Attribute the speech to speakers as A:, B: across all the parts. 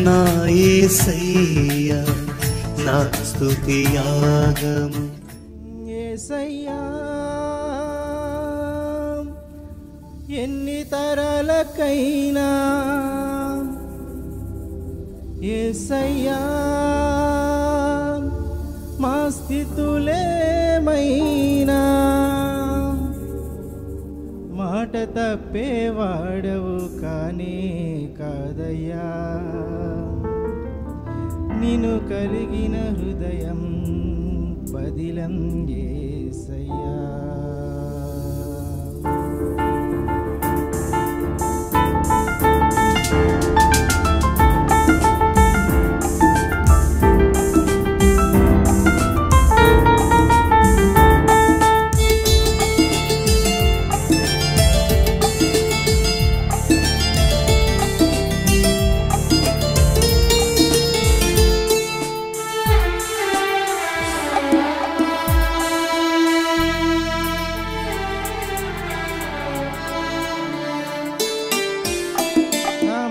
A: నా యేసయ్యా నా స్తుతి యాగము.
B: యేసయ్యా ఎన్ని తరాలకైనా, యేసయ్యా మా స్థితులేమైనా, మాట తప్పేవాడవు కానే కాదయ్యా. నిన్ను కలిగిన హృదయం పదిలం యేసయ్యా.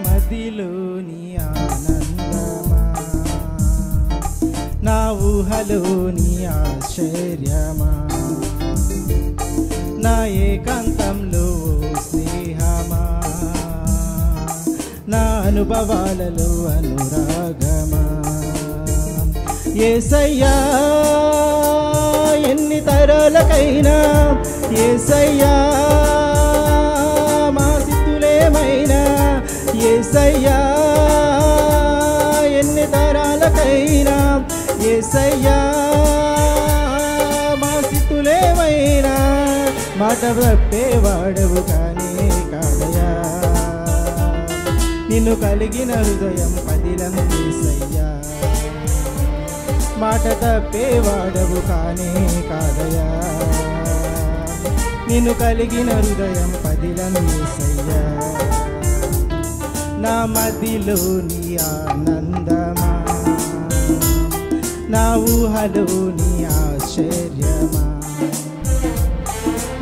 B: మదిలోని ఆనందమా, నా ఊహలోని ఆశ్చర్యమా, నా ఏకాంతంలో స్నేహమా, నా అనుభవాలలో అనురాగమా. యేసయ్యా ఎన్ని తరాలకైనా, యేసయ్యా మా స్థితులేమైనా, యేసయ్యా ఎన్ని తరాలకైనా, యేసయ్యా మా స్థితులేమైనా, మాట తప్పేవాడవు కానే కాదయ్యా. నిన్ను కలిగిన హృదయం పదిలం యేసయ్యా. మాట తప్పేవాడవు కానే కాదయ్యా. నిన్ను కలిగిన హృదయం పదిలం యేసయ్యా. నా మదిలోని ఆనందమా, నా ఊహలోని ఆశ్చర్యమా,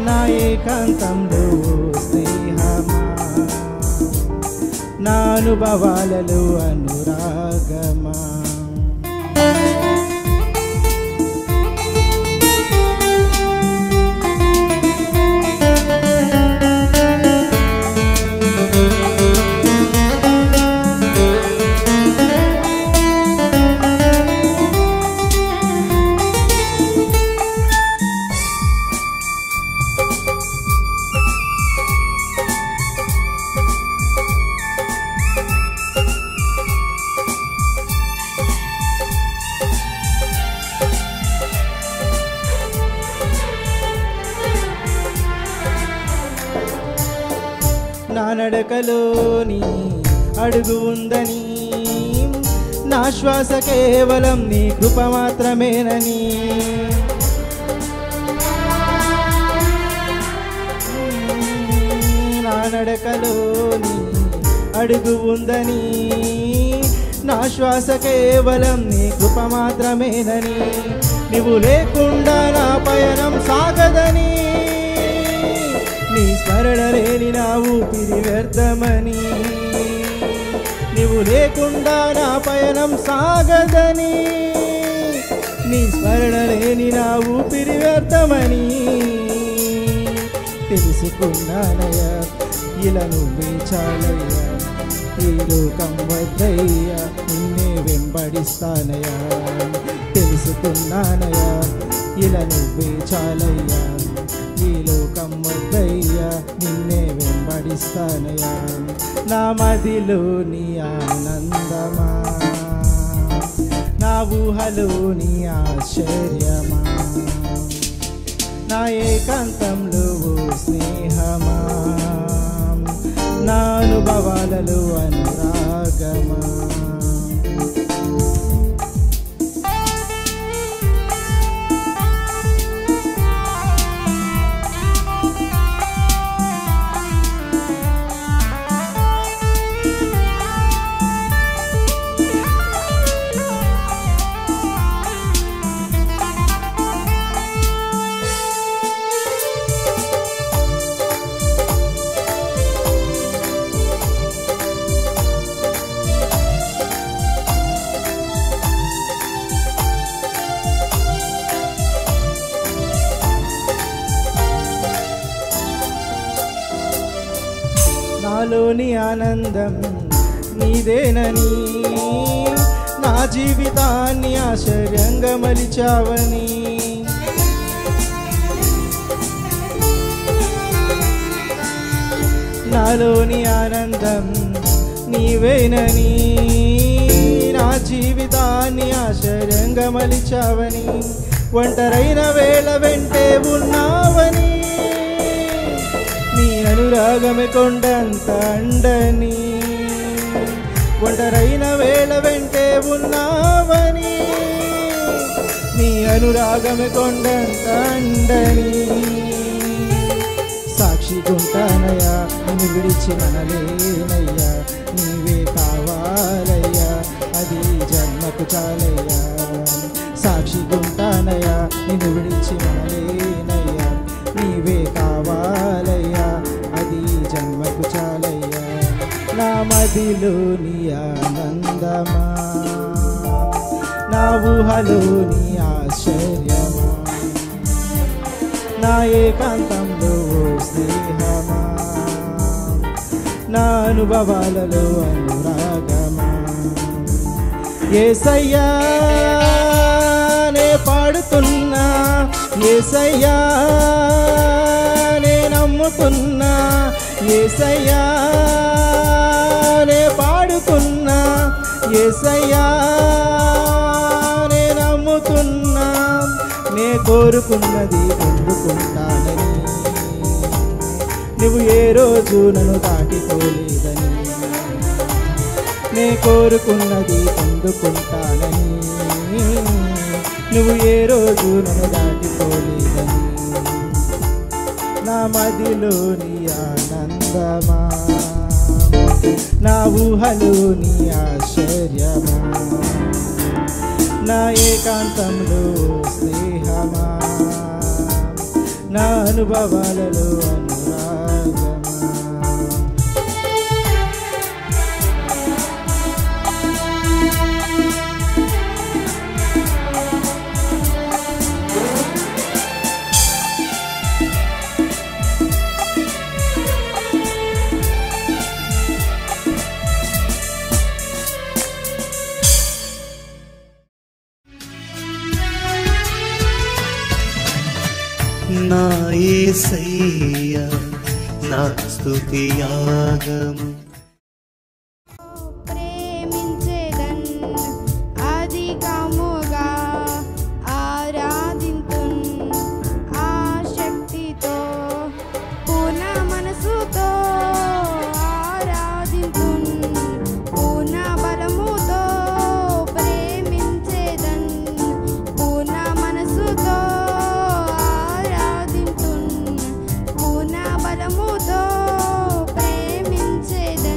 B: నా ఏకాంతంలో స్నేహమా, నా అనుభవాలలో అనురాగమా. నా నడకలోని అడుగు ఉందని, నా శ్వాస కేవలం నీ కృప మాత్రమేనని, నా నడకలోని అడుగు ఉందని, నా శ్వాస కేవలం నీ కృప మాత్రమేనని, నువ్వు లేకుండా నా పయనం సాగదని, నీ స్మరణ లేని నా ఊపిరి వ్యర్థమని, నువ్వు లేకుండా నా పయనం సాగదని, నీ స్మరణ లేని నా ఊపిరి వ్యర్థమని తెలుసుకున్నానయ్యా. ఇలా నువ్వే చాలయ్యా, ఈ లోకం వద్దయ్యా, నిన్నే వెంబడిస్తానయ్యా. తెలుసుకున్నానయ్యా, ఇలా నువ్వే చాలయ్యా, ఈ లోకం వద్దయ్యా, నిన్నే వెంబడిస్తానయ్యా. నా మదిలోని ఆనందమా, నా ఊహలోని ఆశ్చర్యమా, నా ఏకాంతంలో స్నేహమా, నా అనుభవాలలో అనురాగమా. నాలోని ఆనందం నీదేనని, నా జీవితాన్ని ఆశ్చర్యంగా మలిచావని, నాలోని ఆనందం నీవేనని, నా జీవితాన్ని ఆశ్చర్యంగా మలిచావని, ఒంటరైన వేళ వెంటే ఉన్నావని, నీ అనురాగమే కొండంత అండని, ఒంటరైన వేళ వెంటే ఉన్నావని, నీ అనురాగమే కొండంత అండని, సాక్షిగుంటానయ్యా నిన్ను విడిచి మనలేనయ్యా, నీవే కావాలయ్యా అది జన్మకు చాలయ్యా, సాక్షిగుంటానయ్యా నిన్ను విడిచి మనలేనయ్యా, నీవే కావాలయ్యా అది జన్మకు చాలయ్యా, నా మదిలోని ఆనందమా, నా ఊహలోని ఆశ్చర్యమా, నా ఏకాంతంలో స్నేహమా, నా అనుభవాలలో అనురాగమా, యేసయ్యా నే పాడుతున్నా, యేసయ్యా నే నమ్ముతున్నా, యేసయ్యా నే పాడుతున్నా, యేసయ్యా నే నమ్ముతున్నా, నే కోరుకున్నది పొందుకుంటానని, నువ్వు ఏ రోజు నన్ను దాటిపోలేదని, నే కోరుకున్నది పొందుకుంటానని, నువ్వు ఏ రోజు నన్ను దాటిపోలేదని, నా మదిలోని ఆనందమా, నా ఊహలోని ఆశ్చర్యమా, నా ఏకాంతంలో స్నేహమా, నా అనుభవాలలో అనురాగమా.
A: నా యేసయ్యా నా స్తుతి యాగము,
C: ప్రేమించేదన్ అధికముగా ఆరాధింతున్, ఆసక్తితో పూర్ణ మనసుతో ఆరాధింతున్, పూర్ణ బలముతో ప్రేమించేదన్, పూర్ణ మనసుతో ఆరాధింతున్, పూర్ణ బలముతో ప్రేమించేదన్.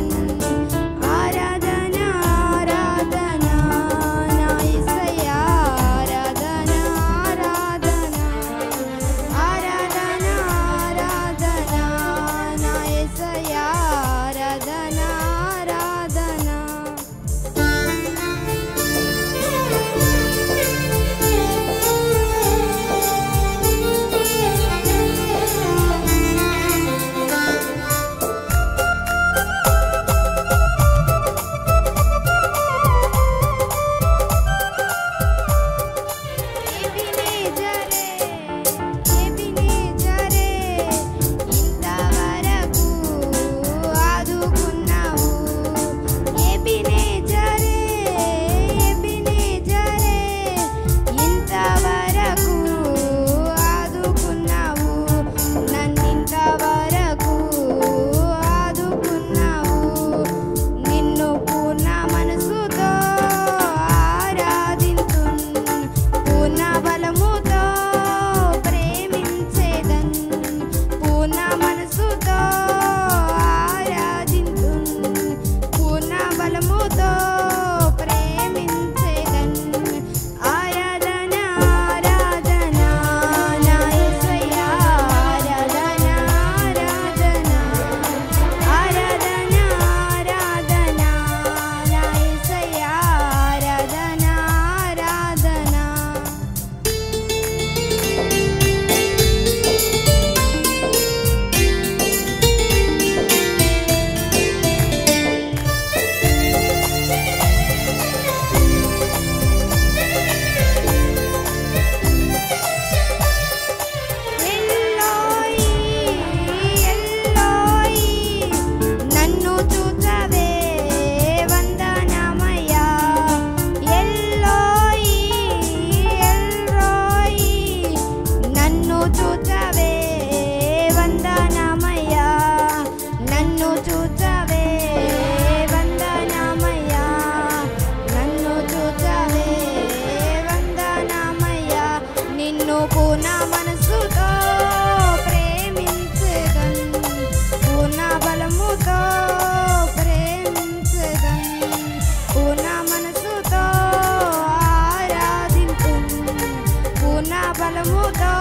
C: మనసుతో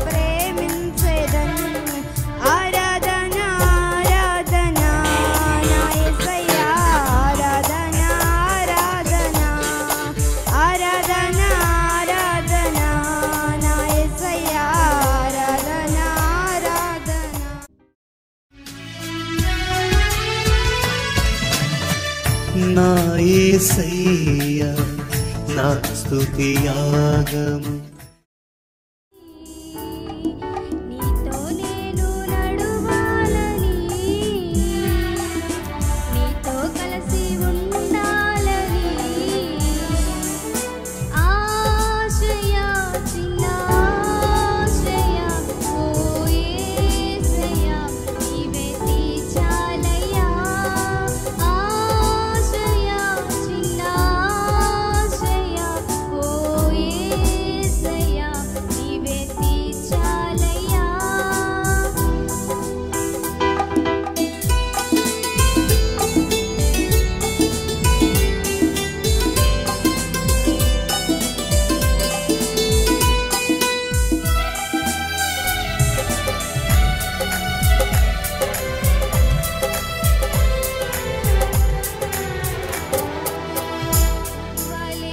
C: ప్రేమించేదన్ ఆరాధన ఆరాధన నా యేసయ్యా ఆరాధన ఆరాధన ఆరాధన ఆరాధన నా యేసయ్యా ఆరాధన ఆరాధన
A: నా యేసయ్యా నా స్తుతి యాగము
C: నీతో నేను నడువాలని నీతో కలిసి ఉండాలని ఆశయ చిన్న ఆశయ ఓ యేసయ్య నీవే తీర్చాలయ్యా ఆశయ చిన్న ఆశయ ఓ యేసయ్య నీవే తీర్చాలయ్యా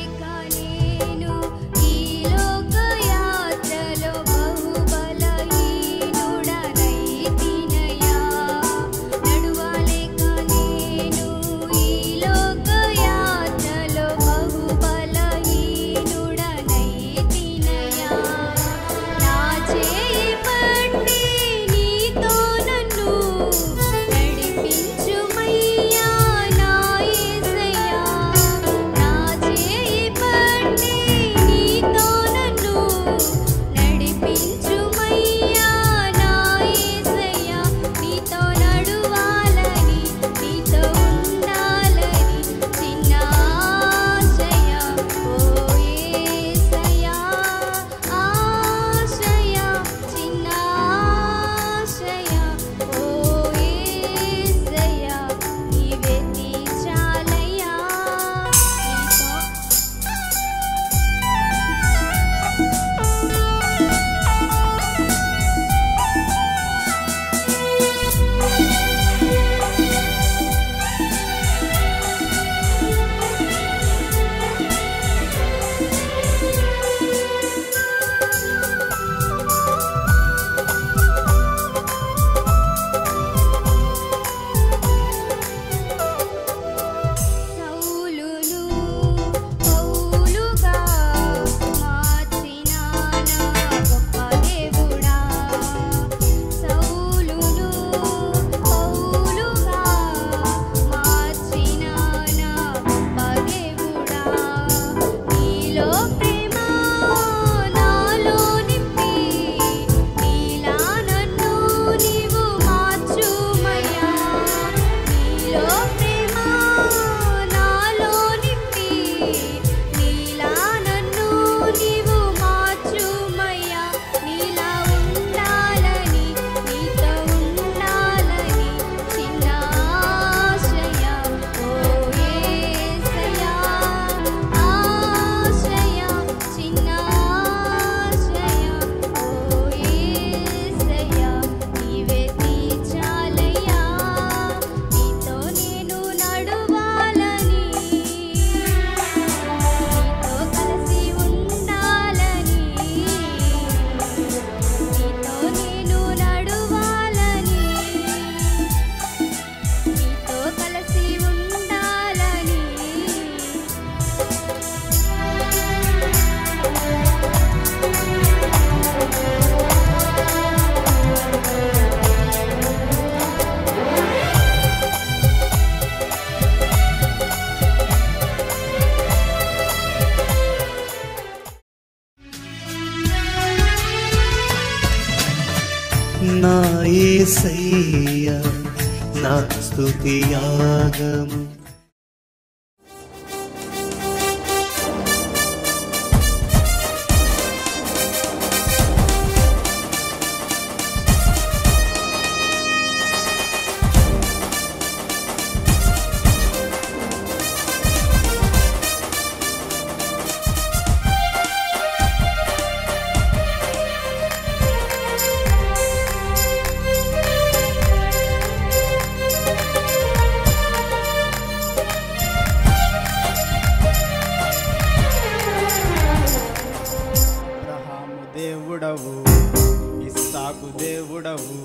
C: వలెకనేను ఈ లోక యాత్రలో బహుబలహీనుడనైతినయ్యా నడువలేకనేను ఈ లోక యాత్రలో బహుబలహీనుడనైతినయ్యా నా చేయి పట్టి నీతో నన్ను నడిపించుమయ్యా నా యేసయ్యా నా చేయి పట్టి నీతో నన్ను నడిపించుమయ్యా నా యేసయ్యా నీతో నడువాలని నీతో ఉండాలని చిన్న ఆశయ ఓ యేసయ్యా ఆశయ చిన్న ఆశయ ఓ యేసయ్యా నీవే తీర్చాలయ్యా నీతో సౌలును పౌలుగా మార్చిన నా గొప్ప దేవుడా సౌలును పౌలుగా మార్చిన నా గొప్ప దేవుడా నీలో ప్రేమ నాలో నింపి నీలా నన్ను నీవు మార్చుమయ్యా నీలో ప్రేమ నాలో నింపి నీలా నన్ను నీవు మార్చుమయ్యా నీలా ఉండాలని నీతో ఉండాలని చిన్న ఆశయ ఓ యేసయ్యా ఆశయ చిన్న ఆశయ ఓ యేసయ్యా నీవే తీర్చాలయ్యా నీతో నేను నడువాలని నీతో కలిసి ఉండాలని నీతో నేను నడువాలని నీతో కలిసి ఉండాలని
A: నా యేసయ్యా నా స్తుతి యాగము
B: దేవుడవు, ఇస్సాకు దేవుడవు,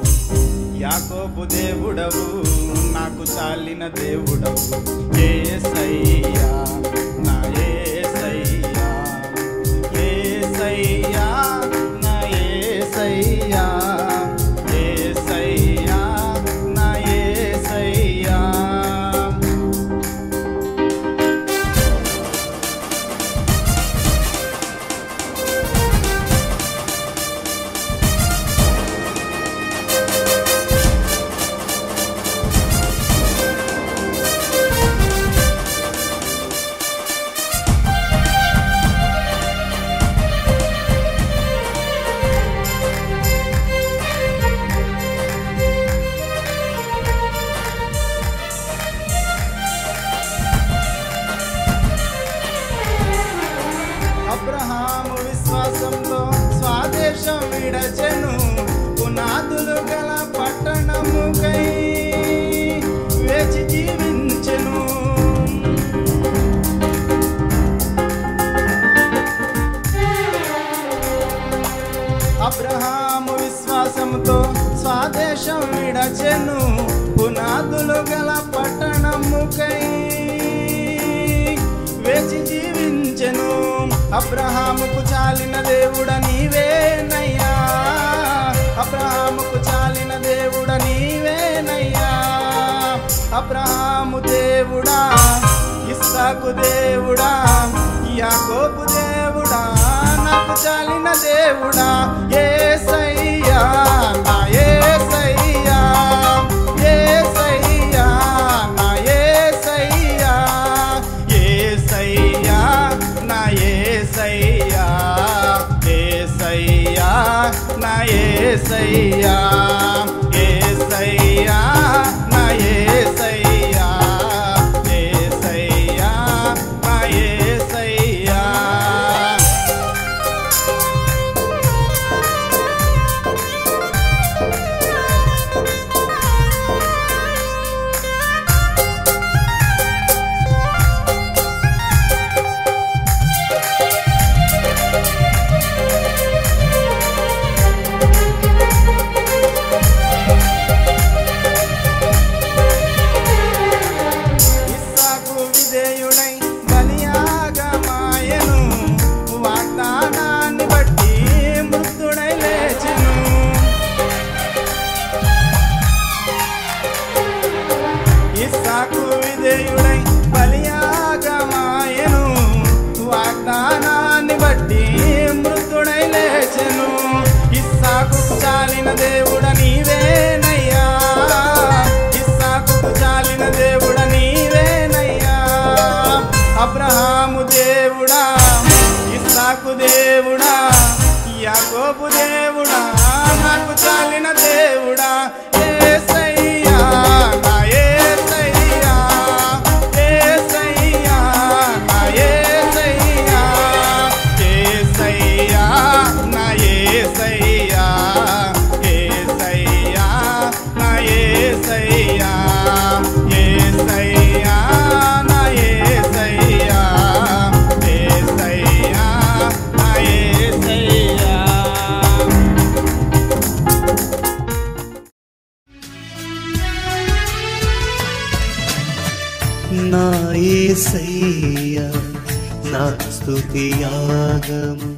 B: యాకోబు దేవుడవు, నాకు చాలిన దేవుడవు. యేసయ్యా నా యేసయ్యా, యేసయ్యా నా యేసయ్యా, యేసయ్యా నా యేసయ్యా. అబ్రహాము విశ్వాసంతో స్వదేశం విడచెను, పునాదులు గల పట్టణముకై వేచి జీవించెను. అబ్రహాము విశ్వాసంతో స్వదేశం విడచెను, పునాదులు గల పట్టణముకై వేచి జీవించెను. అబ్రహాముకు చాలిన దేవుడ నీవేనయ్యా, అబ్రహాముకు చాలిన దేవుడ నీవేనయ్యా. అబ్రహాము దేవుడా, ఇస్సాకు దేవుడా, యాకోబు దేవుడా, నాకు చాలిన దేవుడా. యేసయ్యా నా యేసయ్యా, యేసయ్యా నా యేసయ్యా, యేసయ్యా నా యేసయ్యా, యేసయ్యా నా యేసయ్యా, యేసయ్యా నా యేసయ్యా, యేసయ్యా నా యేసయ్యా. ఇస్సాకు విధేయుడై బలియాగమాయెను, వాగ్దానాన్ని బట్టి మృతుడై లేచెను. ఇస్సాకు విధేయుడై బలియాగమాయెను, వాగ్దానాన్ని బట్టి మృతుడై లేచెను. ఇస్సాకు చాలిన దేవుడ నీవేనయ్యా, ఇస్సాకు చాలిన దేవుడ నీవేనయ్యా. అబ్రహాము దేవుడా, ఇస్సాకు దేవుడా, యాకోబు దేవుడా, నాకు చాలిన దేవుడా. యేసయ్యా నా యేసయ్యా, యేసయ్యా నా యేసయ్యా, యేసయ్యా నా యేసయ్యా, యేసయ్యా నా యేసయ్యా, యేసయ్యా నా యేసయ్యా, యేసయ్యా నా యేసయ్యా.
A: నా యేసయ్యా నా స్తుతి యాగము.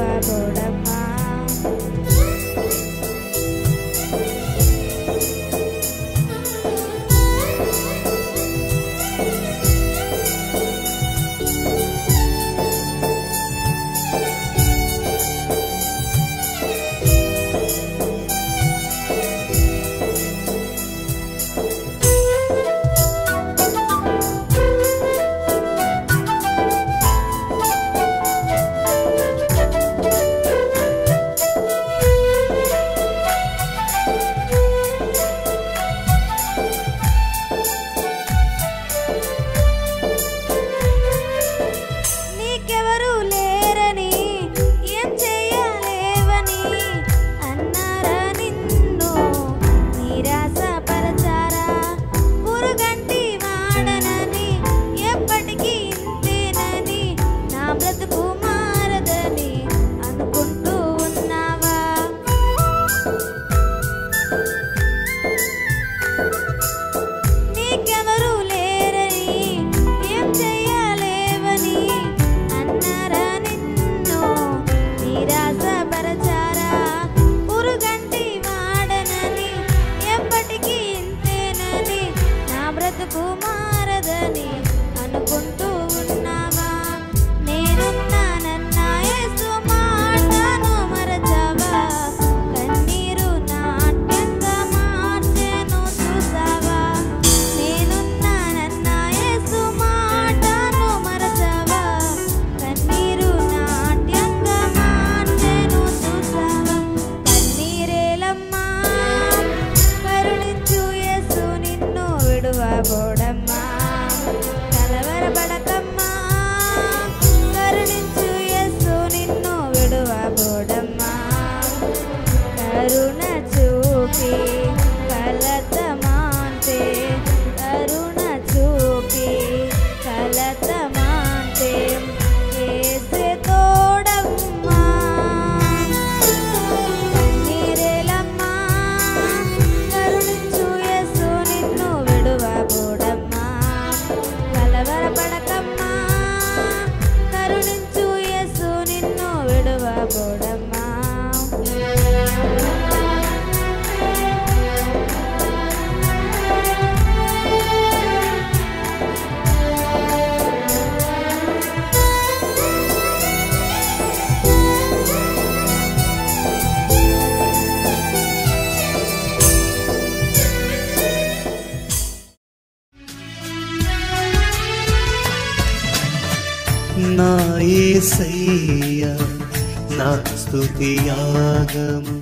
C: విడువబోడమ్మా. నీకెవరు లేరని ఏం చేయలేవని అన్నారా నిన్ను నిరాశపరచారా. పురుగంటి వాడనని ఎప్పటికీ ఇంతేనని నా బ్రతుకు మారదని అనుకుంటూ ఉన్నావా. నీకెవరు లేరని ఏం చేయలేవని అన్నారా నిన్ను నిరాశపరచారా. పురుగంటి వాడనని ఎప్పటికీ ఇంతేనని నా బ్రతుకు మారదని అనుకుంటూ ఉన్నావా. నేనున్నానన్న యేసు మాటను మరచావా. కన్నీరు నాట్యంగా మార్చెను చూసావా. నేనున్నానన్న యేసు మాటను మరచావా. కన్నీరు నాట్యంగా మార్చెను చూసావా. కన్నీరేలమ్మా కరుణించు యేసు నిన్ను విడువబోడమ్మా. కలవరపడకమ్మా కరుణించు యేసు నిన్ను విడువబోడమ్మా. కరుణ చూపి కలత మాంతే కరుణ చూపి కలత మాంతే యేసే తోడమ్మా. కన్నీరేలమ్మా కరుణించు యేసు నిన్ను విడువబోడమ్మా. కలవరపడకమ్మా కరుణించు యేసు నిన్ను విడువబోడమ్మా.
A: నా యేసయ్యా నా స్తుతి యాగము